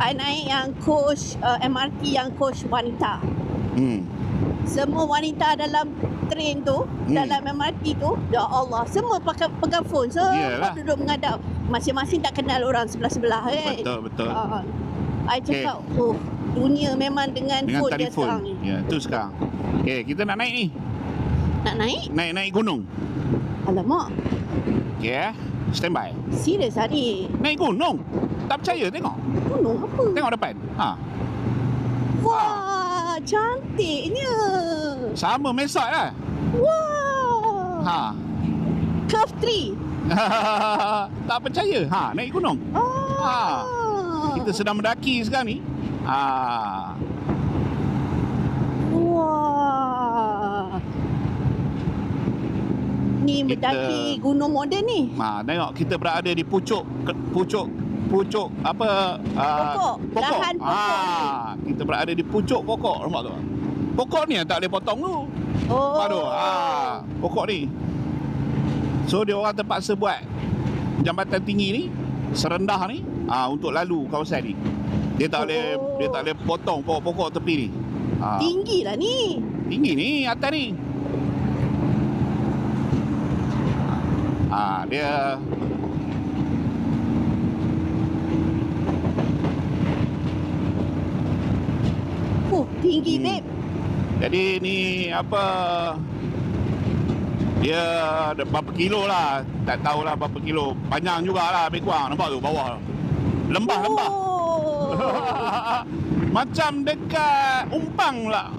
I naik yang coach MRT yang coach wanita. Semua wanita dalam train tu, dalam MRT tu, ya Allah, semua pakai pegang phone. Semua duduk mengadap. Masing-masing tak kenal orang sebelah-sebelah kan. Betul. I cakap, dunia memang dengan phone dia telefon. sekarang ni. Ya, tu sekarang. Okey, kita nak naik ni. Nak naik? Naik gunung. Alamak. Okey, stand by. Serius hari? Naik gunung. Tak percaya, tengok. Gunung apa? Tengok depan. Wah, cantiknya. Sama mesot lah. Wah. Curve tree. Tak percaya. Naik gunung. Kita sedang mendaki sekarang ni. Wah. Ni mendaki gunung moden ni. Tengok, kita berada di pucuk apa? Pokok. Lahan pokok. Kita berada di pucuk pokok. Nampak tu? Pokok ni yang tak boleh potong tu. Pokok ni. So dia orang terpaksa buat jambatan tinggi ni, serendah ni, untuk lalu kawasan ni. Dia tak boleh potong pokok-pokok tepi ni. Tinggi lah ni. Tinggi ni atas ni. Dia tinggi babe. Jadi ni apa, dia ada berapa kilo lah, tak tahulah berapa kilo. Panjang jugalah, lebih kurang. Nampak tu bawah. Lembah. Macam dekat Umpang lah.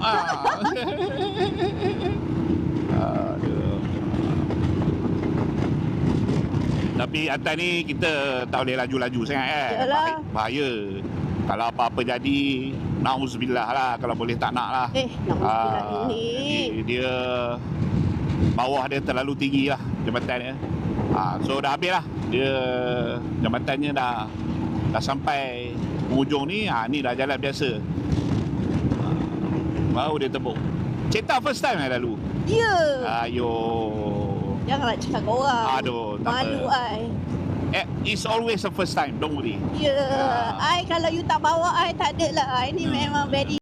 Tapi atas ni kita tak boleh laju-laju sangat bahaya. Kalau apa-apa jadi, na'udzubillah lah, kalau boleh tak nak lah. Na'udzubillah ni. Jadi dia, bawah dia terlalu tinggi lah jambatan dia. So dah habis lah. Dia, jambatannya dah sampai hujung ni. Ni dah jalan biasa. Baru dia tepuk. Cik tak first time lalu? Ya. Ayo. Janganlah cakap kau orang. Aduh, tak malu apa. It's always the first time, don't worry. I kalau you tak bawa I tak ada lah. I ni memang very